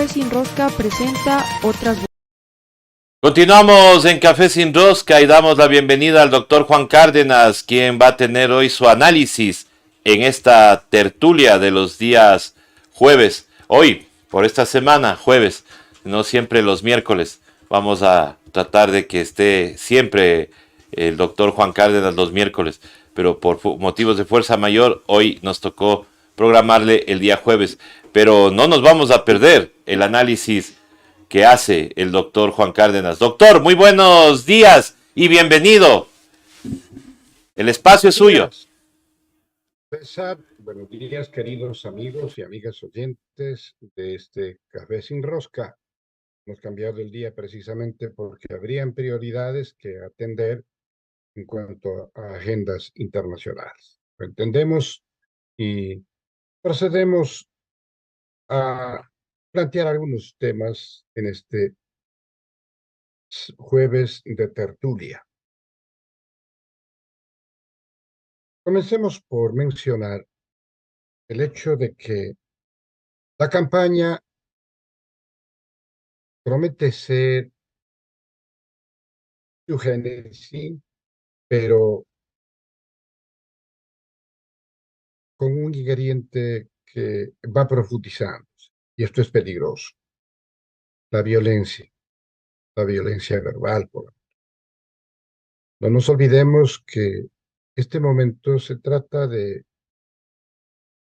Café Sin Rosca presenta otras. Continuamos en Café Sin Rosca y damos la bienvenida al doctor Juan Cárdenas, quien va a tener hoy su análisis en esta tertulia de los días jueves. Hoy, por esta semana, jueves, no siempre los miércoles. Vamos a tratar de que esté siempre el doctor Juan Cárdenas los miércoles, pero por motivos de fuerza mayor, hoy nos tocó programarle el día jueves. Pero no nos vamos a perder el análisis que hace el doctor Juan Cárdenas. Doctor, muy buenos días y bienvenido. El espacio es suyo. César, buenos días, queridos amigos y amigas oyentes de este Café Sin Rosca. Hemos cambiado el día precisamente porque habrían prioridades que atender en cuanto a agendas internacionales. Lo entendemos y procedemos a plantear algunos temas en este jueves de tertulia. Comencemos por mencionar el hecho de que la campaña promete ser su génesis, pero con un ingrediente que va profundizando, y esto es peligroso, la violencia verbal. No nos olvidemos que este momento se trata de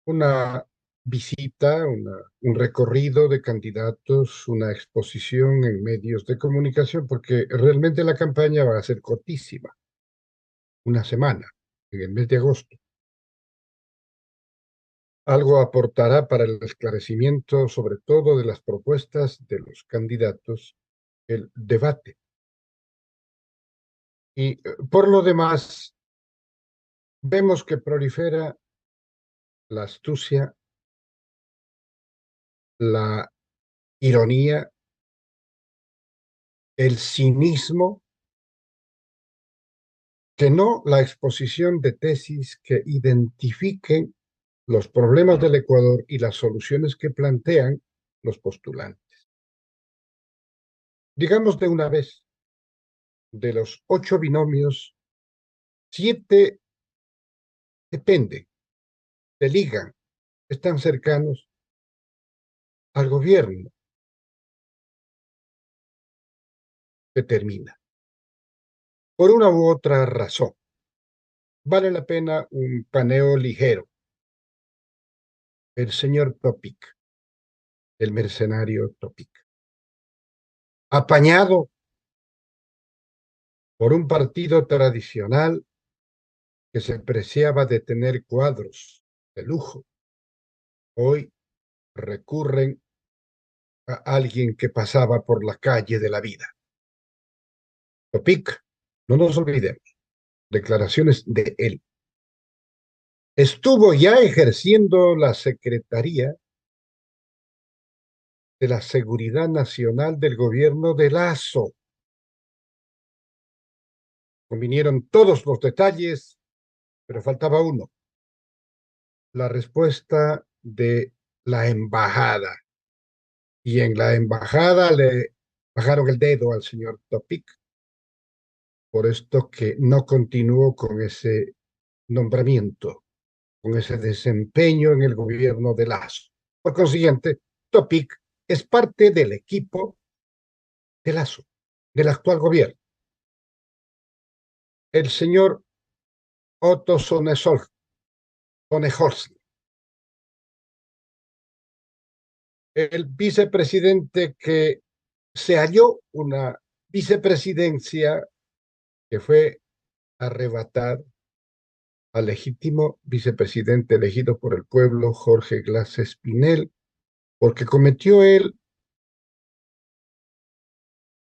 una visita, un recorrido de candidatos, una exposición en medios de comunicación, porque realmente la campaña va a ser cortísima, una semana, en el mes de agosto. Algo aportará para el esclarecimiento, sobre todo de las propuestas de los candidatos, el debate. Y por lo demás, vemos que prolifera la astucia, la ironía, el cinismo, que no la exposición de tesis que identifiquen los problemas del Ecuador y las soluciones que plantean los postulantes. Digamos de una vez, de los 8 binomios, 7 dependen, se ligan, están cercanos al gobierno que termina. Por una u otra razón, vale la pena un paneo ligero. El señor Topic, el mercenario Topic, apañado por un partido tradicional que se preciaba de tener cuadros de lujo, hoy recurren a alguien que pasaba por la calle de la vida. Topic, no nos olvidemos, declaraciones de él. Estuvo ya ejerciendo la Secretaría de la Seguridad Nacional del gobierno de Lasso. Convinieron todos los detalles, pero faltaba uno: la respuesta de la embajada. Y en la embajada le bajaron el dedo al señor Topic, por esto que no continuó con ese nombramiento, con ese desempeño en el gobierno de Lasso. Por consiguiente, Topic es parte del equipo de Lasso, del actual gobierno. El señor Otto Sonehorst, el vicepresidente que se halló una vicepresidencia que fue arrebatar al legítimo vicepresidente elegido por el pueblo, Jorge Glass Espinel, porque cometió él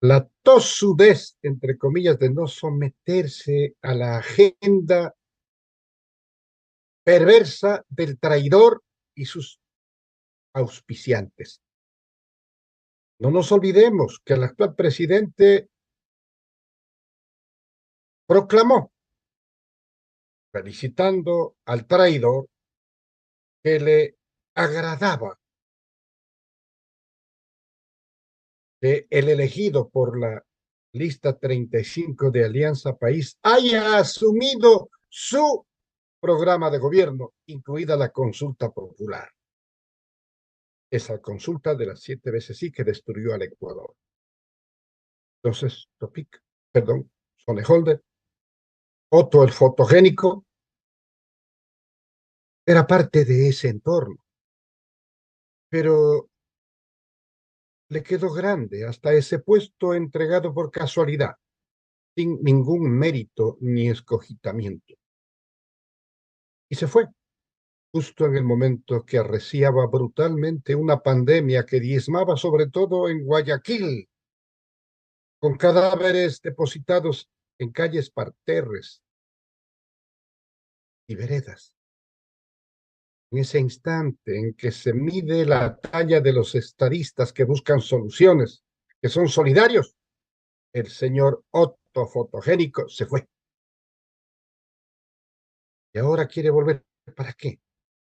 la tosudez, entre comillas, de no someterse a la agenda perversa del traidor y sus auspiciantes. No nos olvidemos que el actual presidente proclamó, felicitando al traidor, que le agradaba que el elegido por la lista 35 de Alianza País haya asumido su programa de gobierno, incluida la consulta popular. Esa consulta de las 7 veces sí que destruyó al Ecuador. Entonces, Sonneholder, Otto el fotogénico, era parte de ese entorno, pero le quedó grande hasta ese puesto entregado por casualidad, sin ningún mérito ni escogitamiento. Y se fue, justo en el momento que arreciaba brutalmente una pandemia que diezmaba sobre todo en Guayaquil, con cadáveres depositados en calles parterres y veredas. En ese instante en que se mide la talla de los estadistas que buscan soluciones, que son solidarios, el señor Otto Fotogénico se fue. Y ahora quiere volver. ¿Para qué?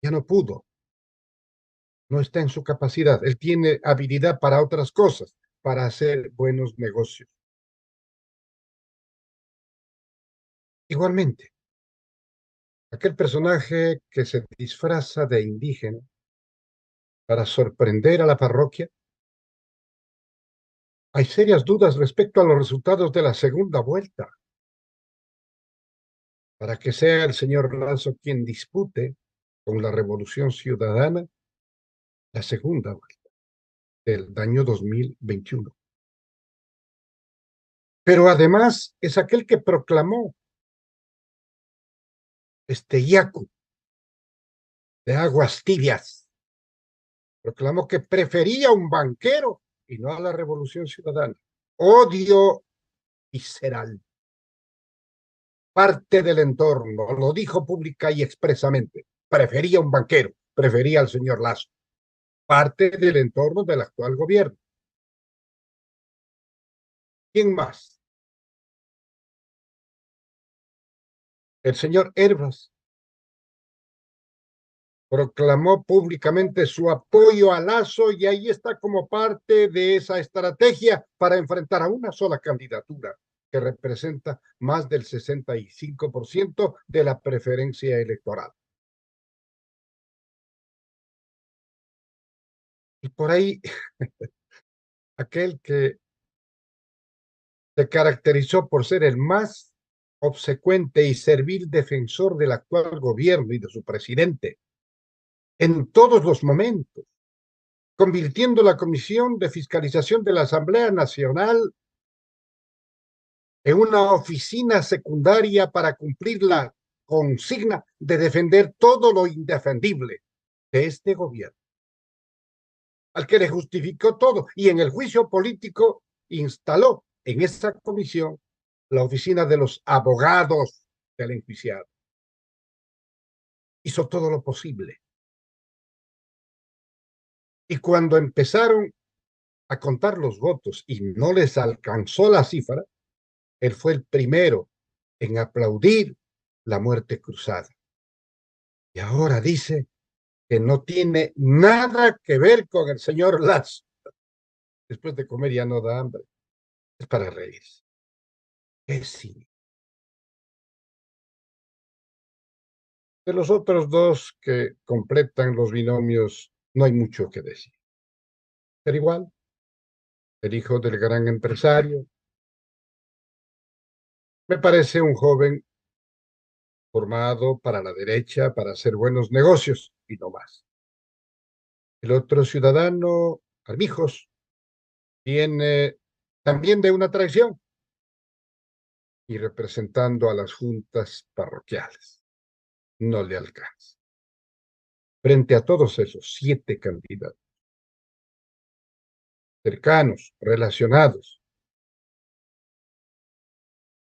Ya no pudo. No está en su capacidad. Él tiene habilidad para otras cosas, para hacer buenos negocios. Igualmente, aquel personaje que se disfraza de indígena para sorprender a la parroquia, hay serias dudas respecto a los resultados de la segunda vuelta. Para que sea el señor Lazo quien dispute con la Revolución Ciudadana la segunda vuelta del año 2021. Pero además es aquel que proclamó este Yaku de aguas tibias. Proclamó que prefería un banquero y no a la Revolución Ciudadana. Odio visceral. Parte del entorno, lo dijo pública y expresamente. Prefería un banquero, prefería al señor Lazo. Parte del entorno del actual gobierno. ¿Quién más? El señor Herbas proclamó públicamente su apoyo a Lazo y ahí está como parte de esa estrategia para enfrentar a una sola candidatura que representa más del 65% de la preferencia electoral. Y por ahí, aquel que se caracterizó por ser el más obsecuente y servil defensor del actual gobierno y de su presidente en todos los momentos, convirtiendo la Comisión de Fiscalización de la Asamblea Nacional en una oficina secundaria para cumplir la consigna de defender todo lo indefendible de este gobierno, al que le justificó todo y en el juicio político instaló en esa comisión la oficina de los abogados del enjuiciado. Hizo todo lo posible. Y cuando empezaron a contar los votos y no les alcanzó la cifra, él fue el primero en aplaudir la muerte cruzada. Y ahora dice que no tiene nada que ver con el señor Lazo. Después de comer ya no da hambre. Es para reírse. Es sí. De los otros dos que completan los binomios, no hay mucho que decir. Pero igual, el hijo del gran empresario, me parece un joven formado para la derecha, para hacer buenos negocios y no más. El otro ciudadano, Armijos, viene también de una traición y representando a las juntas parroquiales. No le alcanza. Frente a todos esos 7 candidatos cercanos, relacionados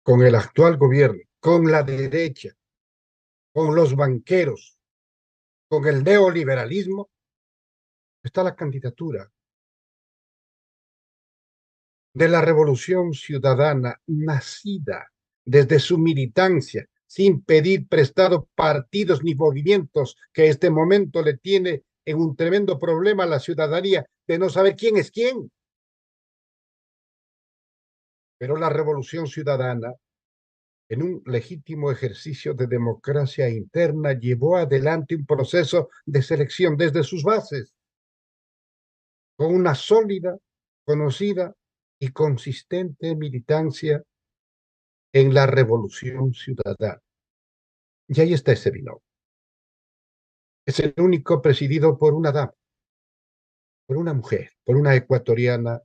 con el actual gobierno, con la derecha, con los banqueros, con el neoliberalismo, está la candidatura de la Revolución Ciudadana, nacida desde su militancia, sin pedir prestado partidos ni movimientos, que este momento le tiene en un tremendo problema a la ciudadanía de no saber quién es quién. Pero la Revolución Ciudadana, en un legítimo ejercicio de democracia interna, llevó adelante un proceso de selección desde sus bases, con una sólida, conocida y consistente militancia en la Revolución Ciudadana. Y ahí está ese binomio. Es el único presidido por una dama, por una mujer, por una ecuatoriana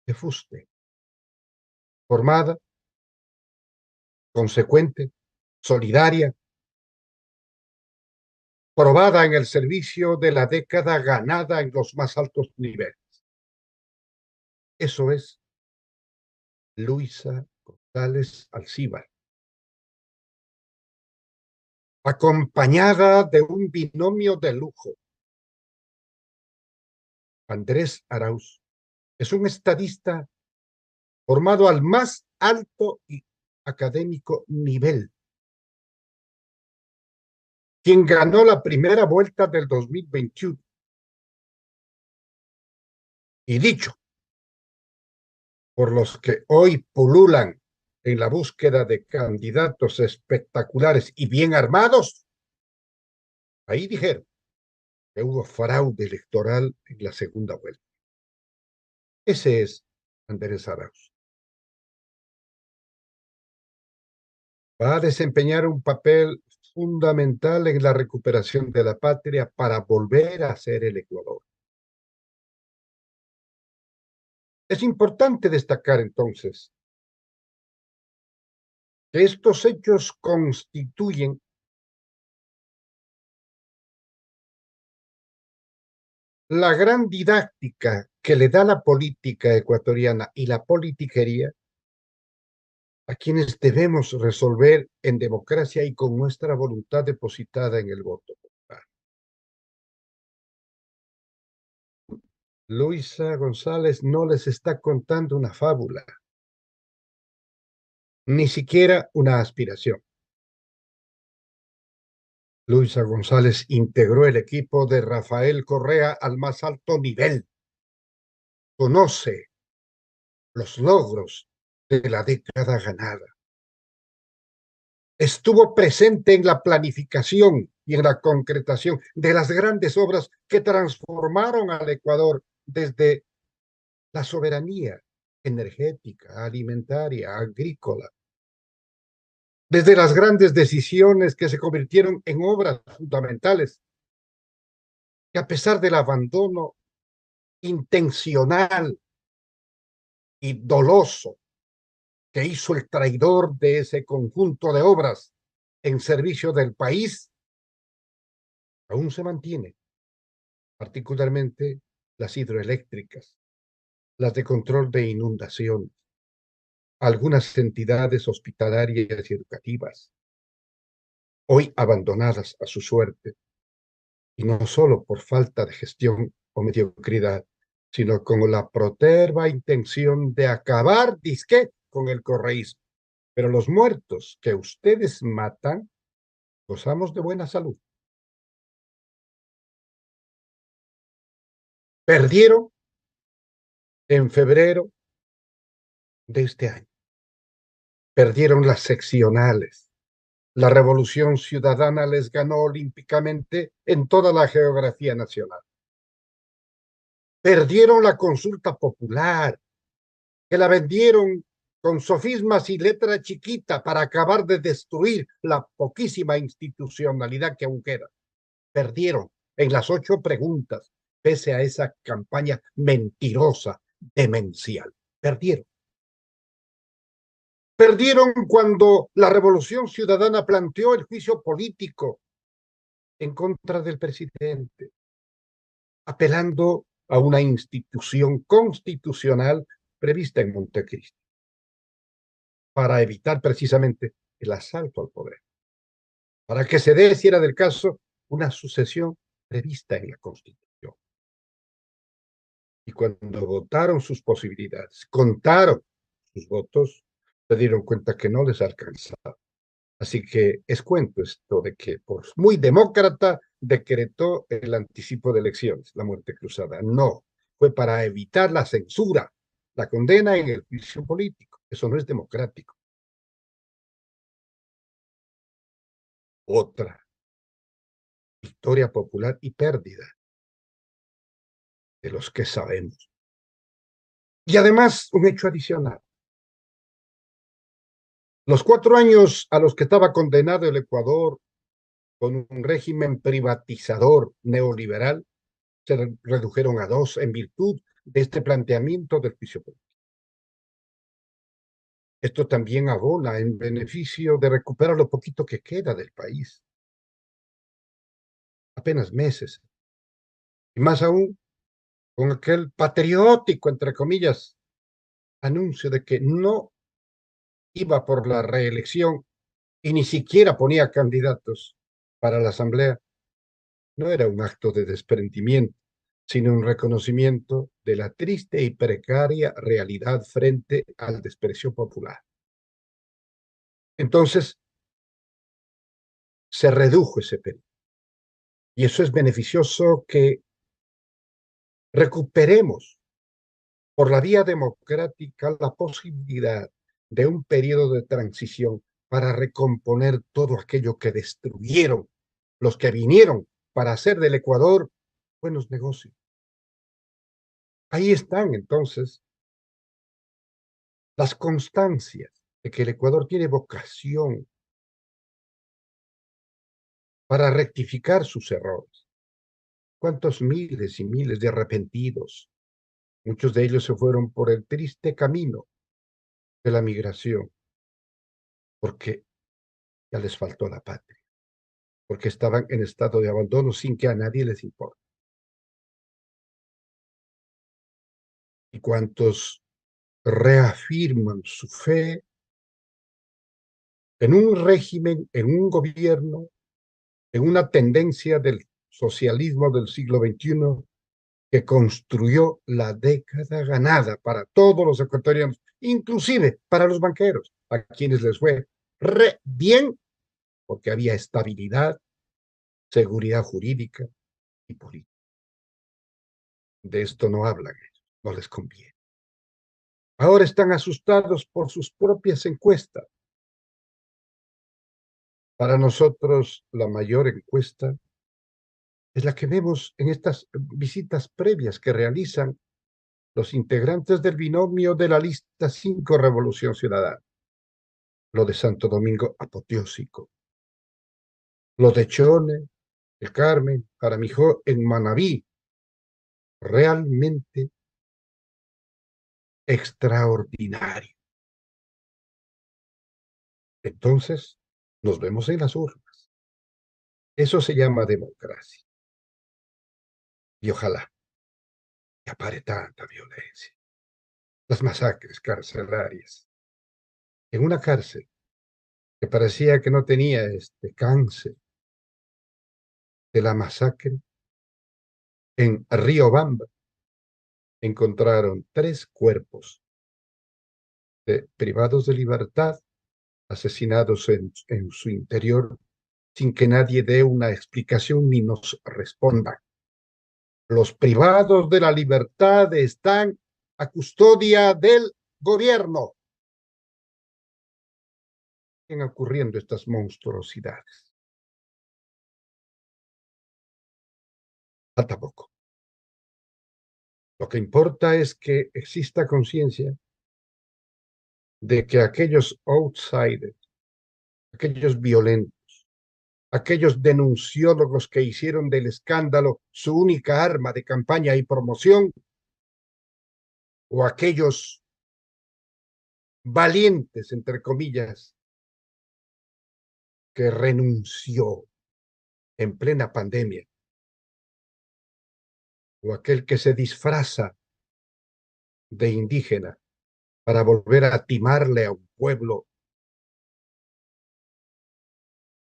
de fuste, formada, consecuente, solidaria, probada en el servicio de la década ganada en los más altos niveles. Eso es Luisa González Alcíbar, acompañada de un binomio de lujo. Andrés Arauz es un estadista formado al más alto y académico nivel, quien ganó la primera vuelta del 2021. Y dicho por los que hoy pululan en la búsqueda de candidatos espectaculares y bien armados, ahí dijeron que hubo fraude electoral en la segunda vuelta. Ese es Andrés Arauz. Va a desempeñar un papel fundamental en la recuperación de la patria para volver a ser el Ecuador. Es importante destacar entonces que estos hechos constituyen la gran didáctica que le da la política ecuatoriana y la politiquería a quienes debemos resolver en democracia y con nuestra voluntad depositada en el voto popular. Luisa González no les está contando una fábula, ni siquiera una aspiración. Luisa González integró el equipo de Rafael Correa al más alto nivel. Conoce los logros de la década ganada. Estuvo presente en la planificación y en la concretación de las grandes obras que transformaron al Ecuador desde la soberanía energética, alimentaria, agrícola, desde las grandes decisiones que se convirtieron en obras fundamentales, que a pesar del abandono intencional y doloso que hizo el traidor de ese conjunto de obras en servicio del país, aún se mantiene, particularmente las hidroeléctricas, las de control de inundaciones, algunas entidades hospitalarias y educativas, hoy abandonadas a su suerte, y no solo por falta de gestión o mediocridad, sino con la proterva intención de acabar, disque, con el correísmo. Pero los muertos que ustedes matan, gozamos de buena salud. Perdieron en febrero de este año. Perdieron las seccionales. La Revolución Ciudadana les ganó olímpicamente en toda la geografía nacional. Perdieron la consulta popular, que la vendieron con sofismas y letra chiquita para acabar de destruir la poquísima institucionalidad que aún queda. Perdieron en las 8 preguntas, pese a esa campaña mentirosa, demencial. Perdieron. Perdieron cuando la Revolución Ciudadana planteó el juicio político en contra del presidente, apelando a una institución constitucional prevista en Montecristi, para evitar precisamente el asalto al poder, para que se dé, si era del caso, una sucesión prevista en la Constitución. Y cuando votaron sus posibilidades, contaron sus votos, se dieron cuenta que no les alcanzaba. Así que es cuento esto de que, por muy demócrata, decretó el anticipo de elecciones, la muerte cruzada. No, fue para evitar la censura la condena en el juicio político. Eso no es democrático. Otra victoria popular y pérdida de los que sabemos. Y además, un hecho adicional. Los 4 años a los que estaba condenado el Ecuador con un régimen privatizador neoliberal se redujeron a 2 en virtud de este planteamiento del juicio político. Esto también abona en beneficio de recuperar lo poquito que queda del país. Apenas meses. Y más aún, con aquel patriótico, entre comillas, anuncio de que no iba por la reelección y ni siquiera ponía candidatos para la Asamblea. No era un acto de desprendimiento, sino un reconocimiento de la triste y precaria realidad frente al desprecio popular. Entonces, se redujo ese periodo. Y eso es beneficioso que recuperemos por la vía democrática la posibilidad de un periodo de transición para recomponer todo aquello que destruyeron los que vinieron para hacer del Ecuador buenos negocios. Ahí están entonces las constancias de que el Ecuador tiene vocación para rectificar sus errores. ¿Cuántos miles y miles de arrepentidos? Muchos de ellos se fueron por el triste camino de la migración, porque ya les faltó la patria, porque estaban en estado de abandono sin que a nadie les importe. Y cuantos reafirman su fe en un régimen, en un gobierno, en una tendencia del socialismo del siglo XXI que construyó la década ganada para todos los ecuatorianos, inclusive para los banqueros, a quienes les fue re bien porque había estabilidad, seguridad jurídica y política. De esto no hablan ellos, no les conviene. Ahora están asustados por sus propias encuestas. Para nosotros, la mayor encuesta es la que vemos en estas visitas previas que realizan los integrantes del binomio de la lista 5 Revolución Ciudadana. Lo de Santo Domingo, apoteósico. Lo de Chone, el Carmen, Jaramillo, en Manabí, realmente extraordinario. Entonces, nos vemos en las urnas. Eso se llama democracia. Y ojalá que pare tanta violencia. Las masacres carcelarias. En una cárcel que parecía que no tenía este cáncer de la masacre, en Riobamba encontraron 3 cuerpos de privados de libertad asesinados en su interior sin que nadie dé una explicación ni nos responda. Los privados de la libertad están a custodia del gobierno. Siguen ocurriendo estas monstruosidades. Falta poco. Lo que importa es que exista conciencia de que aquellos outsiders, aquellos violentos, aquellos denunciólogos que hicieron del escándalo su única arma de campaña y promoción, o aquellos valientes, entre comillas, que renunció en plena pandemia, o aquel que se disfraza de indígena para volver a timarle a un pueblo,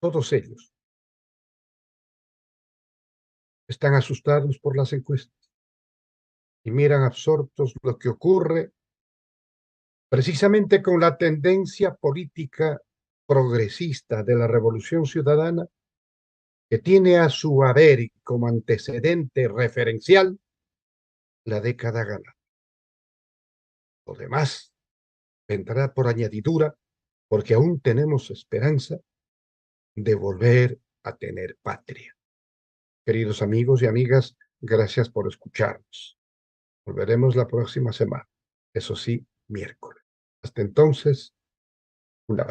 todos ellos están asustados por las encuestas y miran absortos lo que ocurre precisamente con la tendencia política progresista de la Revolución Ciudadana, que tiene a su haber y como antecedente referencial la década ganada. Lo demás vendrá por añadidura, porque aún tenemos esperanza de volver a tener patria. Queridos amigos y amigas, gracias por escucharnos. Volveremos la próxima semana, eso sí, miércoles. Hasta entonces, un abrazo.